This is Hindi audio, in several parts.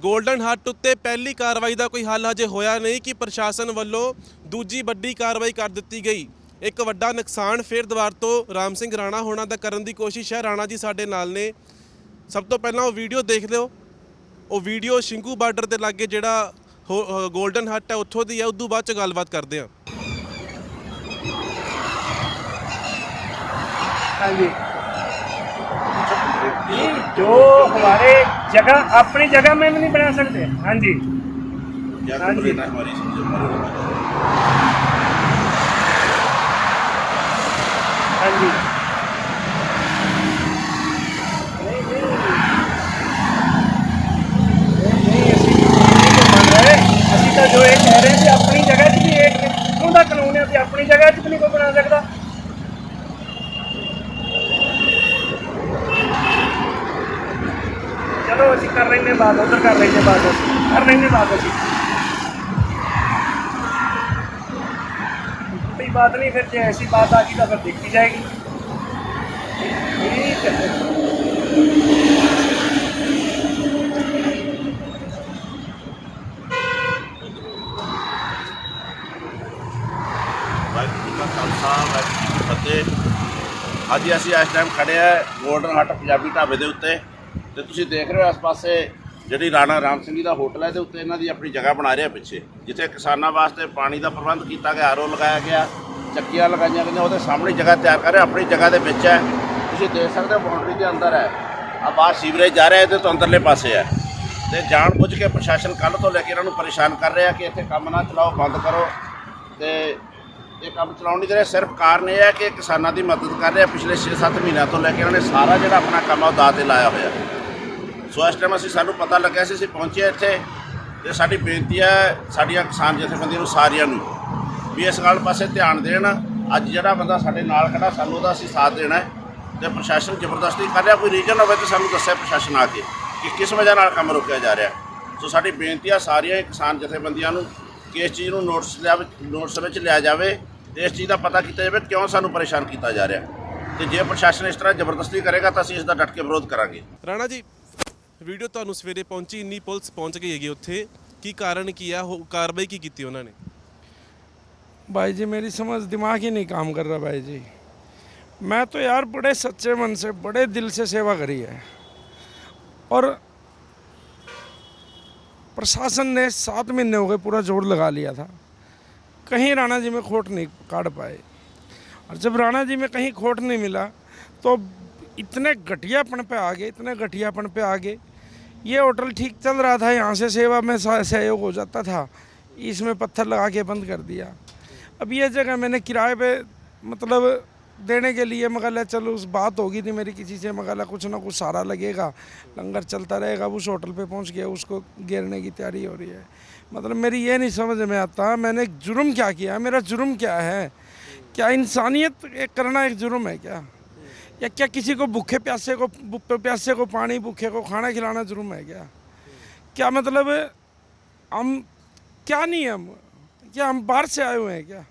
ਗੋਲਡਨ ਹੱਟ ਉੱਤੇ ਪਹਿਲੀ ਕਾਰਵਾਈ ਦਾ ਕੋਈ ਹੱਲ ਹਜੇ ਹੋਇਆ ਨਹੀਂ ਕਿ ਪ੍ਰਸ਼ਾਸਨ ਵੱਲੋਂ ਦੂਜੀ ਵੱਡੀ ਕਾਰਵਾਈ ਕਰ ਦਿੱਤੀ ਗਈ। ਇੱਕ ਵੱਡਾ ਨੁਕਸਾਨ ਫਿਰ ਦੁਬਾਰ ਤੋਂ ਰਾਮ ਸਿੰਘ ਰਾਣਾ ਹੋਣਾ ਦਾ ਕਰਨ ਦੀ ਕੋਸ਼ਿਸ਼ ਹੈ। ਰਾਣਾ ਜੀ ਸਾਡੇ ਨਾਲ ਨੇ। ਸਭ ਤੋਂ ਪਹਿਲਾਂ ਉਹ ਵੀਡੀਓ ਦੇਖ ਲਿਓ। ਉਹ ਵੀਡੀਓ ਸ਼ਿੰਗੂ ਬਾਰਡਰ ਦੇ ਲਾਗੇ ਜਿਹੜਾ ਗੋਲਡਨ ਹੱਟ ਹੈ ਉੱਥੋਂ ਦੀ ਹੈ। ਉਦੋਂ ਬਾਅਦ 'ਚ ਗੱਲਬਾਤ ਕਰਦੇ ਹਾਂ। हाँ जी, जो हमारे जगह अपनी जगह में भी नहीं बना सकते। हाँ जी, हाँ जी, हाँ जी। ਅਸੀਂ ਤਾਂ ਜੋ ਇਹ ਕਹਿ ਰਹੇ ਕਿ ਆਪਣੀ ਜਗ੍ਹਾ 'ਚ ਵੀ ਇਹ ਕਿਉਂ ਦਾ ਕਾਨੂੰਨ ਹੈ ਕਿ ਆਪਣੀ ਜਗ੍ਹਾ 'ਚ ਵੀ ਨਹੀਂ ਕੋਈ ਬਣਾ ਸਕਦਾ। चलो ਅਸੀਂ कर लेंगे बात, उधर कर लेंगे बात, कर लेंगे बात। ਅਸੀਂ कोई बात नहीं, फिर जो ऐसी बात आ गई तो फिर देखी जाएगी। ठीक है। ਵਾਹਿਗੁਰੂ ਜੀ ਕਾ ਖਾਲਸਾ ਵਾਹਿਗੁਰੂ ਜੀ ਕੀ ਫਤਿਹ। ਅੱਜ ਅਸੀਂ ਇਸ ਟਾਈਮ ਖੜੇ ਆ ਗੋਲਡਨ ਹੱਟ ਪੰਜਾਬੀ ਢਾਬੇ ਦੇ ਉੱਤੇ ਤੇ ਤੁਸੀਂ ਦੇਖ ਰਹੇ ਹੋ ਇਸ ਪਾਸੇ ਜਿਹੜੀ ਰਾਣਾ ਰਾਮ ਸਿੰਘ ਜੀ ਦਾ ਹੋਟਲ ਹੈ ਤੇ ਉੱਤੇ ਇਹਨਾਂ ਦੀ ਆਪਣੀ ਜਗ੍ਹਾ ਬਣਾ ਰਿਹਾ ਪਿੱਛੇ, ਜਿੱਥੇ ਕਿਸਾਨਾਂ ਵਾਸਤੇ ਪਾਣੀ ਦਾ ਪ੍ਰਬੰਧ ਕੀਤਾ ਗਿਆ, ਆਰਓ ਲਗਾਇਆ ਗਿਆ, ਚੱਕੀਆਂ ਲਗਾਈਆਂ ਗਈਆਂ, ਉਹਦੇ ਸਾਹਮਣੇ ਜਗ੍ਹਾ ਤਿਆਰ ਕਰ ਰਿਹਾ, ਆਪਣੀ ਜਗ੍ਹਾ ਦੇ ਵਿੱਚ ਹੈ। ਤੁਸੀਂ ਦੇਖ ਸਕਦੇ ਹੋ ਬਾਉਂਡਰੀ ਦੇ ਅੰਦਰ ਹੈ। ਆ ਬਾਹਰ ਸੀਵਰੇਜ ਜਾ ਰਿਹਾ ਇਹਦੇ ਤੋਂ ਅੰਦਰਲੇ ਪਾਸੇ ਹੈ ਤੇ ਜਾਣ ਬੁੱਝ ਕੇ ਪ੍ਰਸ਼ਾਸਨ ਕੱਲ੍ਹ ਤੋਂ ਲੈ ਕੇ ਇਹਨਾਂ ਨੂੰ ਪਰੇਸ਼ਾਨ ਕਰ ਰਿਹਾ ਕਿ ਇੱਥੇ ਕੰਮ ਨਾ ਚਲਾਓ, ਬੰਦ ਕਰੋ। ਤੇ ਇਹ ਕੰਮ ਚਲਾਉਣ ਦੀ ਸਿਰਫ ਕਾਰਨ ਇਹ ਹੈ ਕਿ ਕਿਸਾਨਾਂ ਦੀ ਮਦਦ ਕਰ ਰਿਹਾ। ਪਿਛਲੇ 6-7 ਮਹੀਨਿਆਂ ਤੋਂ ਲੈ ਕੇ ਇਹਨਾਂ ਨੇ ਸਾਰਾ ਜਿਹੜਾ ਆਪਣਾ ਕੰਮ ਆ ਉਹ ਦਾਅ 'ਤੇ ਲਾਇਆ ਹੋਇਆ। ਸੋ ਇਸ ਟਾਈਮ ਸਾਨੂੰ ਪਤਾ ਲੱਗਿਆ ਸੀ, ਅਸੀਂ ਪਹੁੰਚੇ ਇੱਥੇ ਅਤੇ ਸਾਡੀ ਬੇਨਤੀ ਹੈ ਸਾਡੀਆਂ ਕਿਸਾਨ ਜਥੇਬੰਦੀਆਂ ਨੂੰ ਸਾਰਿਆਂ ਨੂੰ ਵੀ ਇਸ ਗੱਲ ਪਾਸੇ ਧਿਆਨ ਦੇਣ। ਅੱਜ ਜਿਹੜਾ ਬੰਦਾ ਸਾਡੇ ਨਾਲ ਖੜਾ ਸਾਨੂੰ ਉਹਦਾ ਅਸੀਂ ਸਾਥ ਦੇਣਾ ਹੈ ਅਤੇ ਪ੍ਰਸ਼ਾਸਨ ਜ਼ਬਰਦਸਤੀ ਕਰ ਰਿਹਾ। ਕੋਈ ਰੀਜ਼ਨ ਹੋਵੇ ਤਾਂ ਸਾਨੂੰ ਦੱਸਿਆ ਪ੍ਰਸ਼ਾਸਨ ਆ ਕੇ ਕਿ ਕਿਸ ਵਜ੍ਹਾ ਨਾਲ ਕੰਮ ਰੋਕਿਆ ਜਾ ਰਿਹਾ। ਸੋ ਸਾਡੀ ਬੇਨਤੀ ਆ ਸਾਰੀਆਂ ਕਿਸਾਨ ਜਥੇਬੰਦੀਆਂ ਨੂੰ ਕਿ ਇਸ ਚੀਜ਼ ਨੂੰ ਨੋਟਿਸ ਵਿੱਚ ਲਿਆ ਜਾਵੇ ਅਤੇ ਇਸ ਚੀਜ਼ ਦਾ ਪਤਾ ਕੀਤਾ ਜਾਵੇ ਕਿਉਂ ਸਾਨੂੰ ਪਰੇਸ਼ਾਨ ਕੀਤਾ ਜਾ ਰਿਹਾ। ਅਤੇ ਜੇ ਪ੍ਰਸ਼ਾਸਨ ਇਸ ਤਰ੍ਹਾਂ ਜ਼ਬਰਦਸਤੀ ਕਰੇਗਾ ਤਾਂ ਅਸੀਂ ਇਸ ਦਾ ਡਟ ਕੇ ਵਿਰੋਧ ਕਰਾਂਗੇ। ਰਾਣਾ ਜੀ, ਵੀਡੀਓ ਤੁਹਾਨੂੰ ਸਵੇਰੇ ਪਹੁੰਚੀ, ਇੰਨੀ ਪੁਲਿਸ ਪਹੁੰਚ ਗਈ ਹੈਗੀ ਉੱਥੇ, ਕੀ ਕਾਰਨ ਕੀ ਆ? ਕਾਰਵਾਈ ਕੀ ਕੀਤੀ ਉਹਨਾਂ ਨੇ? भाई जी मेरी समझ दिमाग ही नहीं काम कर रहा भाई जी। मैं तो यार बड़े सच्चे मन से बड़े दिल से सेवा करी है और प्रशासन ने 7 महीने हो गए पूरा जोर लगा लिया था, कहीं राणा जी में खोट नहीं काट पाए। और जब राणा जी में कहीं खोट नहीं मिला तो इतने घटियापन पे आ गए, इतने घटियापन पे आ गए। ये होटल ठीक चल रहा था, यहाँ से सेवा में सहयोग हो जाता था, इसमें पत्थर लगा के बंद कर दिया। अब ये जगह मैंने किराए पे मतलब देने के लिए मगर चलो उस बात होगी थी मेरी किसी से, मगर कुछ ना कुछ सहारा लगेगा, लंगर चलता रहेगा। उस होटल पे पहुंच गया, उसको घेरने की तैयारी हो रही है। मतलब मेरी ये नहीं समझ में आता मैंने जुर्म क्या किया, मेरा जुर्म क्या है? क्या इंसानियत करना एक जुर्म है क्या? या क्या किसी को भूखे प्यासे को पानी, भूखे को खाना खिलाना जुर्म है क्या? क्या मतलब हम क्या नियम, क्या हम बाहर से आए हुए हैं क्या?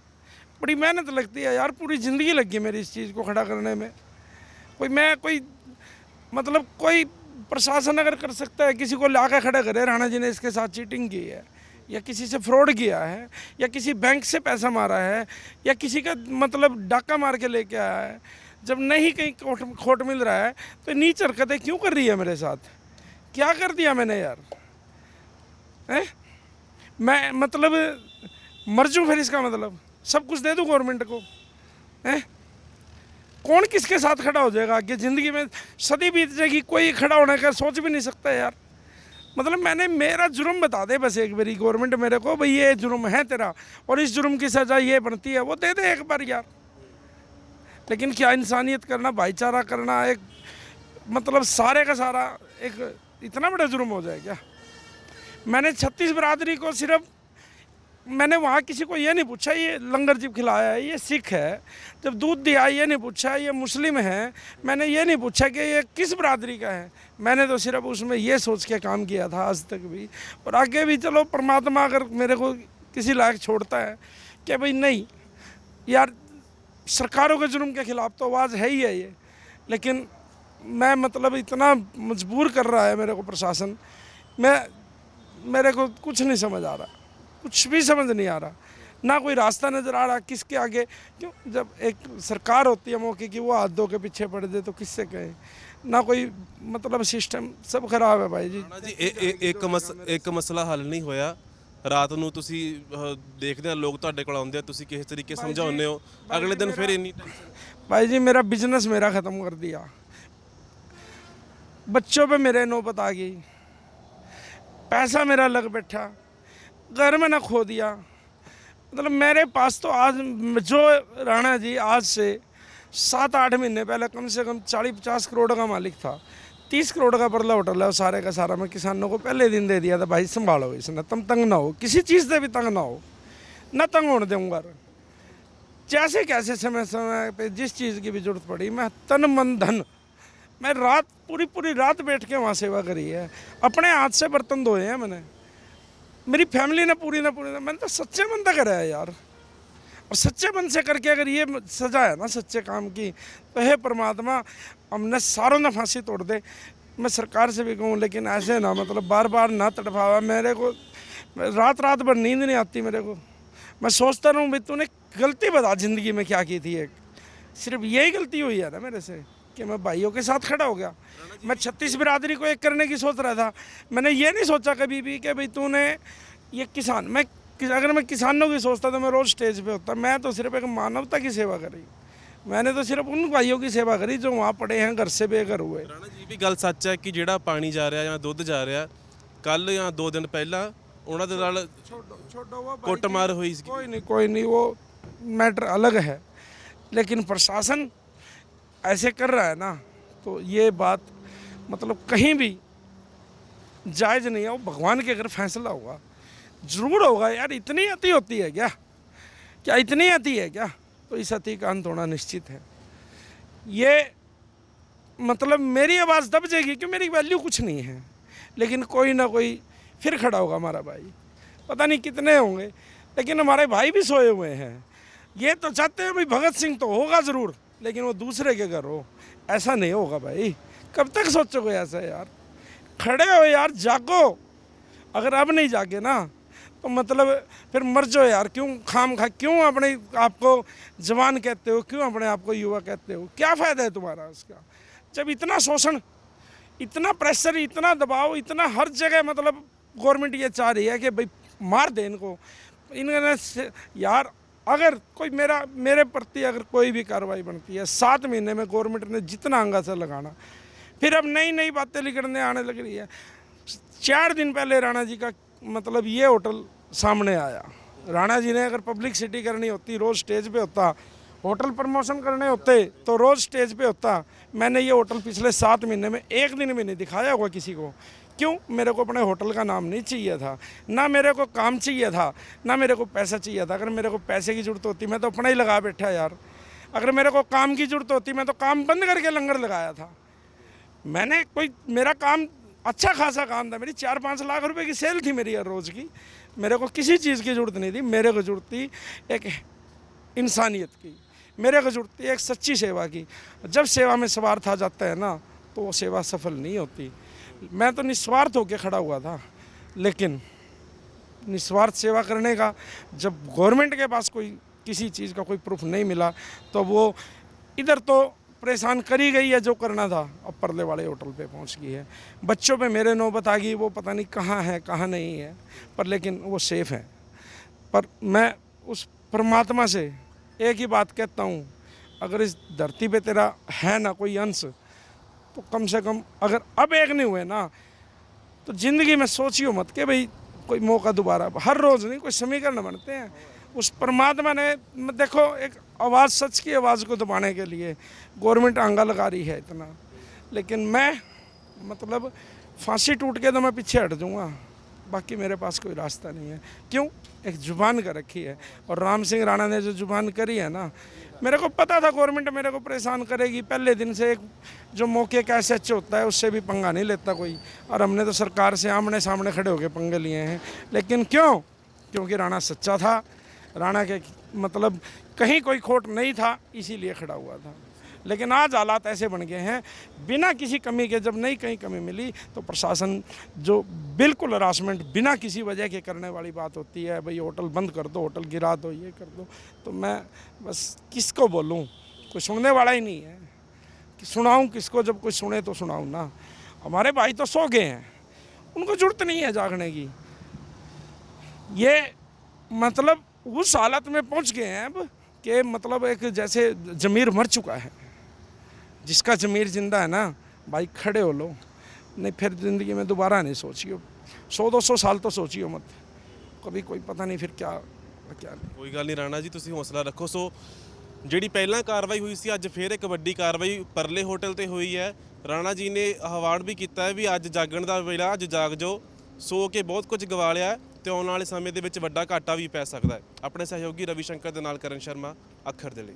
बड़ी मेहनत लगती है यार, पूरी ज़िंदगी लगी मेरी इस चीज़ को खड़ा करने में। कोई मतलब कोई प्रशासन अगर कर सकता है, किसी को ला कर खड़ा करे, राणा जी ने इसके साथ चीटिंग की है या किसी से फ्रॉड किया है या किसी बैंक से पैसा मारा है या किसी का मतलब डाका मार के लेके आया है, जब नहीं कहीं खोट मिल रहा है तो नीच हरकतें क्यों कर रही है मेरे साथ? क्या कर दिया मैंने यार? मैं मतलब मर जाऊँ फिर? इसका मतलब सब कुछ दे दूँ गवर्नमेंट को? हैं? कौन किसके साथ खड़ा हो जाएगा आगे? ज़िंदगी में सदी बीत जाएगी, कोई खड़ा होने का सोच भी नहीं सकता यार। मतलब मैंने मेरा जुर्म बता दे बस एक बारी गवर्नमेंट मेरे को, भाई ये जुर्म है तेरा और इस जुर्म की सज़ा ये बनती है, वो दे दे एक बार यार। लेकिन क्या इंसानियत करना, भाईचारा करना, एक मतलब सारे का सारा एक इतना बड़ा जुर्म हो जाए क्या? मैंने 36 बरादरी को सिर्फ मैंने वहाँ किसी को ये नहीं पूछा ये लंगर जब खिलाया है ये सिख है, जब दूध दिया ये नहीं पूछा ये मुस्लिम है, मैंने ये नहीं पूछा कि ये किस बरादरी का है। मैंने तो सिर्फ उसमें ये सोच के काम किया था आज तक भी और आगे भी। चलो परमात्मा अगर मेरे को किसी लायक छोड़ता है कि भाई नहीं यार, सरकारों के जुर्म के ख़िलाफ़ तो आवाज़ है ही है ये, लेकिन मैं मतलब इतना मजबूर कर रहा है मेरे को प्रशासन। मैं मेरे को कुछ नहीं समझ आ रहा, कुछ भी समझ नहीं आ रहा, ना कोई रास्ता नज़र आ रहा किसके आगे। क्यों, जब एक सरकार होती है मौके की, वो हाथ धो के पीछे पड़ दे तो किससे कहे, ना कोई मतलब सिस्टम सब खराब है भाई जी। ਰਾਣਾ ਜੀ ਇੱਕ ਮਸਲਾ ਹੱਲ ਨਹੀਂ ਹੋਇਆ। ਰਾਤ ਨੂੰ ਤੁਸੀਂ ਦੇਖਦੇ ਆ ਲੋਕ ਤੁਹਾਡੇ ਕੋਲ ਆਉਂਦੇ ਆ, ਤੁਸੀਂ ਕਿਸ ਤਰੀਕੇ ਸਮਝਾਉਂਦੇ ਹੋ, ਅਗਲੇ ਦਿਨ ਫਿਰ ਇੰਨੀ ਟੈਨਸ਼ਨ। भाई जी मेरा बिजनेस मेरा ख़त्म कर दिया, बच्चों पे मेरे नौबत आ गई, पैसा मेरा लग बैठा, घर में ना खो दिया। मतलब मेरे पास तो आज जो राणा जी आज से 7-8 महीने पहले कम से कम 40-50 करोड़ का मालिक था। 30 करोड़ का परला होटल है, वो सारे का सारा मैं किसानों को पहले दिन दे दिया था, भाई संभालो इसने, तुम तंग ना हो, किसी चीज़ से भी तंग ना हो, ना तंग होने दूंगा। जैसे कैसे समय समय पे जिस चीज़ की भी जरूरत पड़ी, मैं तन मन धन, मैं रात पूरी रात बैठ के वहाँ सेवा करी है, अपने हाथ से बर्तन धोए हैं मैंने, मेरी फैमिली ने पूरी मैंने तो सच्चे मन से करा है यार। और सच्चे मन से करके अगर ये सजा है ना सच्चे काम की, तो हे परमात्मा हमने सारों ने फांसी तोड़ दे। मैं सरकार से भी कहूँ, लेकिन ऐसे ना मतलब बार बार ना तड़पावा मेरे को, रात भर नींद नहीं आती मेरे को। मैं सोचता रहूँ भाई तूने गलती बता ज़िंदगी में क्या की थी, एक सिर्फ यही गलती हुई है ना मेरे से कि मैं भाइयों के साथ खड़ा हो गया। मैं 36 बिरादरी को एक करने की सोच रहा था, मैंने ये नहीं सोचा कभी भी कि भाई तूने ये किसान, अगर मैं किसानों की सोचता तो मैं रोज़ स्टेज पे होता। मैं तो सिर्फ एक मानवता की सेवा करी, मैंने तो सिर्फ उन भाइयों की सेवा करी जो वहाँ पड़े हैं, घर से बेघर हुए। ਰਾਣਾ ਜੀ ਵੀ ਗੱਲ ਸੱਚ ਹੈ ਕਿ ਜਿਹੜਾ ਪਾਣੀ ਜਾ ਰਿਹਾ ਜਾਂ ਦੁੱਧ ਜਾ ਰਿਹਾ, ਕੱਲ ਜਾਂ 2 ਦਿਨ ਪਹਿਲਾਂ ਉਹਨਾਂ ਦੇ ਨਾਲ छोड़ो वो ਕੁੱਟਮਾਰ ਹੋਈ ਸੀ। कोई नहीं वो मैटर अलग है, लेकिन प्रशासन ऐसे कर रहा है ना, तो ये बात मतलब कहीं भी जायज़ नहीं है। वो भगवान के अगर फैसला होगा ज़रूर होगा यार। इतनी अति होती है क्या इतनी अति है क्या? तो इस अति का अंत होना निश्चित है। ये मतलब मेरी आवाज़ दब जाएगी कि मेरी वैल्यू कुछ नहीं है, लेकिन कोई ना कोई फिर खड़ा होगा हमारा भाई। पता नहीं कितने होंगे, लेकिन हमारे भाई भी सोए हुए हैं। ये तो चाहते हैं भाई भगत सिंह तो होगा ज़रूर, लेकिन वो दूसरे के घर हो, ऐसा नहीं होगा भाई। कब तक सोचोगे ऐसा यार? खड़े हो यार, जागो। अगर अब नहीं जागे ना तो मतलब फिर मर जाओ यार। क्यों अपने आप को जवान कहते हो, क्यों अपने आप को युवा कहते हो? क्या फ़ायदा है तुम्हारा उसका, जब इतना शोषण, इतना प्रेशर, इतना दबाव, इतना हर जगह मतलब गवर्नमेंट ये चाह रही है कि भाई मार दे इनको। इन्होंने यार अगर कोई मेरे प्रति अगर कोई भी कार्रवाई बनती है, 7 महीने में गवर्नमेंट ने जितना अंगासा लगाना, फिर अब नई बातें लिखने आने लग रही है। 4 दिन पहले राणा जी का मतलब ये होटल सामने आया। राणा जी ने अगर पब्लिसिटी करनी होती, रोज़ स्टेज पे होता, होटल प्रमोशन करने होते तो रोज़ स्टेज पे होता। मैंने ये होटल पिछले 7 महीने में एक दिन भी नहीं दिखाया होगा किसी को। क्यों? मेरे को अपने होटल का नाम नहीं चाहिए था, ना मेरे को काम चाहिए था, ना मेरे को पैसा चाहिए था। अगर मेरे को पैसे की ज़रूरत होती मैं तो अपना ही लगा बैठा यार। अगर मेरे को काम की ज़रूरत होती मैं तो काम बंद करके लंगर लगाया था। मैंने मेरा काम अच्छा खासा काम था, मेरी 4-5 लाख रुपए की सेल थी मेरी हर रोज़ की। मेरे को किसी चीज़ की ज़रूरत नहीं थी, मेरे को ज़रूरत थी एक इंसानियत की, मेरे को ज़रूरत थी एक सच्ची सेवा की। जब सेवा में स्वार्थ आ जाता है ना तो वो सेवा सफल नहीं होती। मैं तो निस्वार्थ होकर खड़ा हुआ था, लेकिन निस्वार्थ सेवा करने का जब गवर्नमेंट के पास कोई किसी चीज़ का कोई प्रूफ नहीं मिला तो वो इधर तो परेशान करी गई है जो करना था, अब परले वाले होटल पे पहुंच गई है। बच्चों पे मेरे नौबत आ गई, वो पता नहीं कहाँ है कहाँ नहीं है, पर लेकिन वो सेफ़ है। पर मैं उस परमात्मा से एक ही बात कहता हूँ, अगर इस धरती पे तेरा है ना कोई अंश, तो कम से कम अगर अब एक नहीं हुए ना तो ज़िंदगी में सोचियो मत कि भाई कोई मौका दोबारा, हर रोज़ नहीं, कोई समीकरण बनते हैं। उस परमात्मा ने देखो एक आवाज़, सच की आवाज़ को दबाने के लिए गवर्नमेंट आंगा लगा रही है इतना, लेकिन मैं मतलब फांसी टूट के तो मैं पीछे हट जाऊँगा, बाकी मेरे पास कोई रास्ता नहीं है। क्यों? एक जुबान कर रखी है, और राम सिंह राणा ने जो जुबान करी है ना, मेरे को पता था गवर्नमेंट मेरे को परेशान करेगी। पहले दिन से एक जो मौके का SH होता है उससे भी पंगा नहीं लेता कोई, और हमने तो सरकार से आमने सामने खड़े होकर पंगे लिए हैं। लेकिन क्यों? क्योंकि राणा सच्चा था, राणा के मतलब कहीं कोई खोट नहीं था, इसीलिए खड़ा हुआ था। लेकिन आज हालात ऐसे बन गए हैं, बिना किसी कमी के, जब नहीं कहीं कमी मिली तो प्रशासन जो बिल्कुल हरासमेंट बिना किसी वजह के करने वाली बात होती है, भाई होटल बंद कर दो, होटल गिरा दो, ये कर दो, तो मैं बस किसको बोलूँ, कोई सुनने वाला ही नहीं है कि सुनाऊँ किसको, जब कोई सुने तो सुनाऊँ ना। हमारे भाई तो सो गए हैं, उनको जरूरत नहीं है जागने की। ये मतलब उस हालत में पहुंच गए हैं अब कि मतलब एक जैसे ज़मीर मर चुका है। जिसका ज़मीर जिंदा है ना भाई, खड़े हो लो, नहीं फिर ज़िंदगी में दोबारा नहीं सोचियो। 100-200 साल तो सोचियो मत, कभी कोई पता नहीं फिर क्या नहीं। ਕੋਈ ਗੱਲ ਨਹੀਂ ਰਾਣਾ ਜੀ, ਤੁਸੀਂ ਹੌਸਲਾ ਰੱਖੋ। ਸੋ ਜਿਹੜੀ ਪਹਿਲਾਂ ਕਾਰਵਾਈ ਹੋਈ ਸੀ, ਅੱਜ ਫੇਰ ਇੱਕ ਵੱਡੀ ਕਾਰਵਾਈ ਪਰਲੇ ਹੋਟਲ ਤੇ ਹੋਈ ਹੈ। ਰਾਣਾ ਜੀ ਨੇ ਅਵਾਰਡ ਵੀ ਕੀਤਾ ਹੈ ਵੀ ਅੱਜ ਜਾਗਣ ਦਾ ਵੇਲਾ, ਅੱਜ ਜਾਗ ਜਾਓ, ਸੋ ਕੇ ਬਹੁਤ ਕੁਝ ਗਵਾ ਲਿਆ ਹੈ ਤੇ ਆਉਣ ਵਾਲੇ ਸਮੇਂ ਦੇ ਵਿੱਚ ਵੱਡਾ ਘਾਟਾ ਵੀ ਪੈ ਸਕਦਾ ਹੈ। ਆਪਣੇ ਸਹਿਯੋਗੀ ਰਵੀ ਸ਼ੰਕਰ ਦੇ ਨਾਲ ਕਰਨ ਸ਼ਰਮਾ, ਅੱਖਰ ਦੇ ਲਈ।